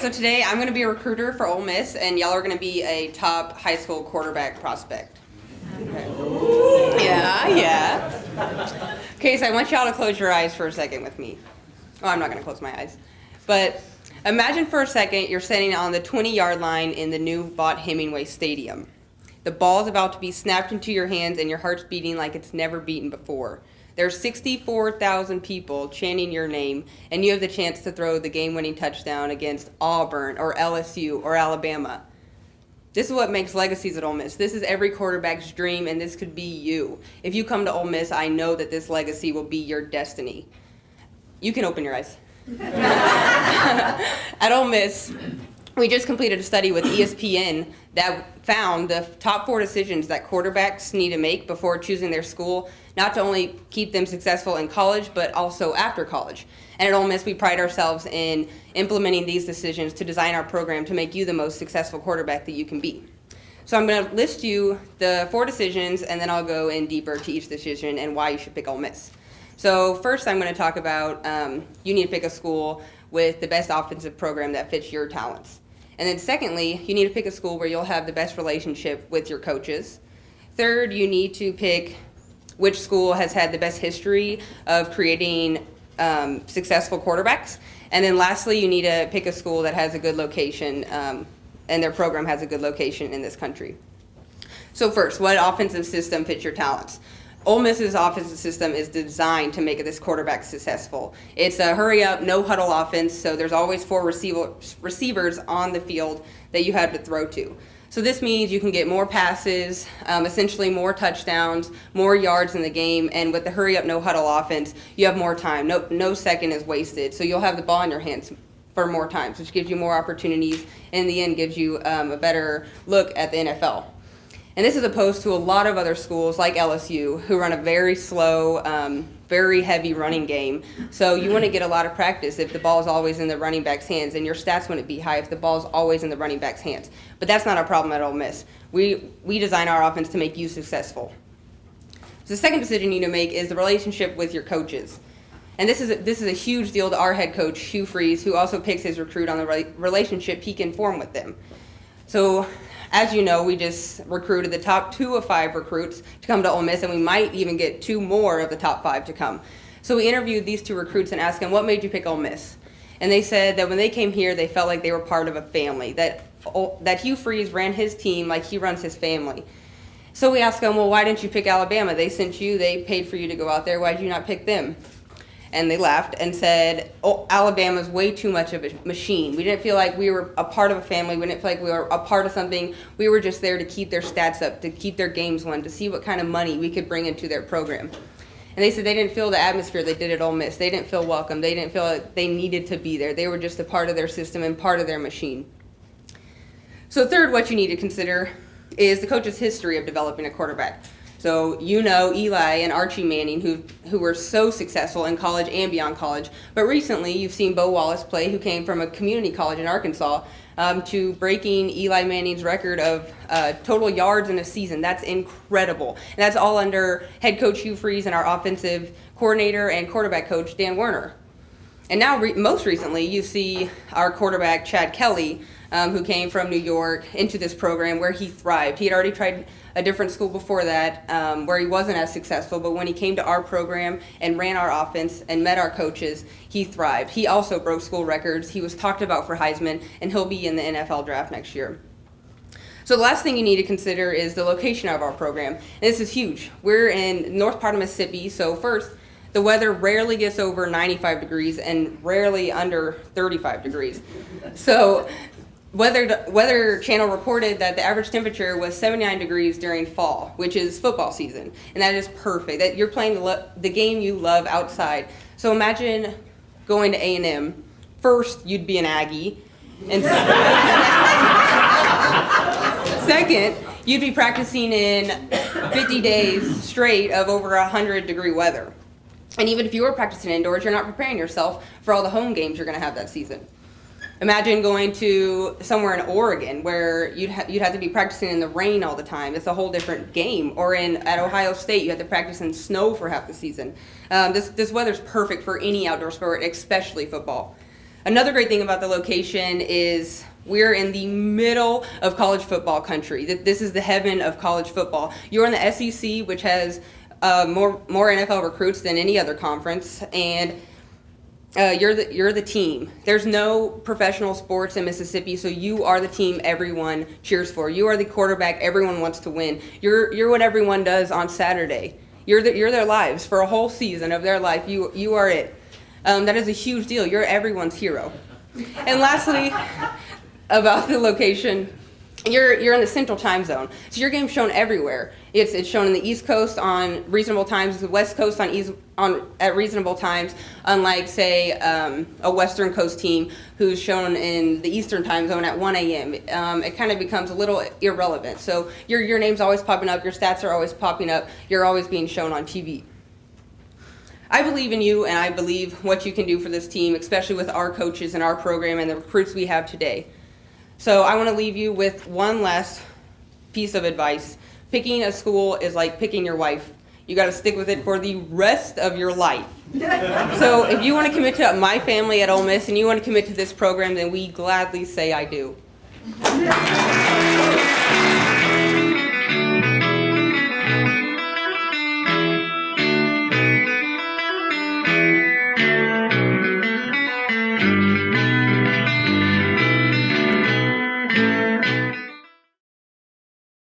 so today I'm going to be a recruiter for Ole Miss, and y'all are going to be a top high school quarterback prospect. Okay. Yeah. Okay, so I want y'all to close your eyes for a second with me. Oh, I'm not going to close my eyes. But imagine for a second you're standing on the 20-yard line in the new Vaught Hemingway Stadium. The ball's about to be snapped into your hands, and your heart's beating like it's never beaten before. There's 64,000 people chanting your name, and you have the chance to throw the game-winning touchdown against Auburn or LSU or Alabama. This is what makes legacies at Ole Miss. This is every quarterback's dream, and this could be you. If you come to Ole Miss, I know that this legacy will be your destiny. You can open your eyes. At Ole Miss, we just completed a study with ESPN that found the top 4 decisions that quarterbacks need to make before choosing their school, not to only keep them successful in college, but also after college. And at Ole Miss, we pride ourselves in implementing these decisions to design our program to make you the most successful quarterback that you can be. So I'm going to list you the 4 decisions, and then I'll go in deeper to each decision and why you should pick Ole Miss. So first, I'm going to talk about you need to pick a school with the best offensive program that fits your talents. And then secondly, you need to pick a school where you'll have the best relationship with your coaches. Third, you need to pick which school has had the best history of creating successful quarterbacks. And then lastly, you need to pick a school that has a good location and their program has a good location in this country. So first, what offensive system fits your talents? Ole Miss's offensive system is designed to make this quarterback successful. It's a hurry-up, no-huddle offense, so there's always 4 receivers on the field that you have to throw to. So this means you can get more passes, essentially more touchdowns, more yards in the game, and with the hurry-up, no-huddle offense, you have more time. No second is wasted, so you'll have the ball in your hands for more times, which gives you more opportunities, and in the end gives you a better look at the NFL. And this is opposed to a lot of other schools like LSU who run a very slow, very heavy running game. So you want to get a lot of practice if the ball is always in the running back's hands, and your stats wouldn't be high if the ball is always in the running back's hands. But that's not a problem at Ole Miss. We design our offense to make you successful. So the second decision you need to make is the relationship with your coaches. And this is a huge deal to our head coach, Hugh Freeze, who also picks his recruit on the relationship he can form with them. So as you know, we just recruited the top 2 of 5 recruits to come to Ole Miss, and we might even get 2 more of the top 5 to come. So we interviewed these 2 recruits and asked them, what made you pick Ole Miss? And they said that when they came here, they felt like they were part of a family, that Hugh Freeze ran his team like he runs his family. So we asked them, well, why didn't you pick Alabama? They sent you, they paid for you to go out there. Why did you not pick them? And they laughed and said, oh, Alabama's way too much of a machine. We didn't feel like we were a part of a family. We didn't feel like we were a part of something. We were just there to keep their stats up, to keep their games won, to see what kind of money we could bring into their program. And they said they didn't feel the atmosphere they did at Ole Miss. They didn't feel welcome. They didn't feel like they needed to be there. They were just a part of their system and part of their machine. So third, what you need to consider is the coach's history of developing a quarterback. So you know Eli and Archie Manning, who were so successful in college and beyond college. But recently, you've seen Bo Wallace play, who came from a community college in Arkansas, to breaking Eli Manning's record of total yards in a season. That's incredible. And that's all under head coach Hugh Freeze and our offensive coordinator and quarterback coach, Dan Werner. And now, most recently, you see our quarterback, Chad Kelly, who came from New York into this program where he thrived. He had already tried a different school before that where he wasn't as successful, but when he came to our program and ran our offense and met our coaches, he thrived. He also broke school records. He was talked about for Heisman, and he'll be in the NFL draft next year. So the last thing you need to consider is the location of our program. And this is huge. We're in north part of Mississippi, so first, the weather rarely gets over 95 degrees and rarely under 35 degrees. So Weather Channel reported that the average temperature was 79 degrees during fall, which is football season, and that is perfect. That you're playing the game you love outside. So imagine going to A&M. First, you'd be an Aggie, and second, you'd be practicing in 50 days straight of over 100-degree weather. And even if you were practicing indoors, you're not preparing yourself for all the home games you're going to have that season. Imagine going to somewhere in Oregon where you'd have to be practicing in the rain all the time. It's a whole different game. Or at Ohio State, you have to practice in snow for half the season. This weather's perfect for any outdoor sport, especially football. Another great thing about the location is we're in the middle of college football country. This is the heaven of college football. You're in the SEC, which has more NFL recruits than any other conference, and you're the team. There's no professional sports in Mississippi, so you are the team everyone cheers for. You are the quarterback everyone wants to win. You're what everyone does on Saturday. You're their lives for a whole season of their life. You are it. That is a huge deal. You're everyone's hero. And lastly, about the location, you're in the Central Time Zone, so your game's shown everywhere. It's shown in the East Coast on reasonable times, the West Coast at reasonable times, unlike say a Western Coast team who's shown in the Eastern Time Zone at 1 a.m. It kind of becomes a little irrelevant. So your name's always popping up, your stats are always popping up, you're always being shown on TV. I believe in you, and I believe what you can do for this team, especially with our coaches and our program and the recruits we have today. So I want to leave you with one last piece of advice. Picking a school is like picking your wife. You got to stick with it for the rest of your life. So if you want to commit to my family at Ole Miss and you want to commit to this program, then we gladly say I do.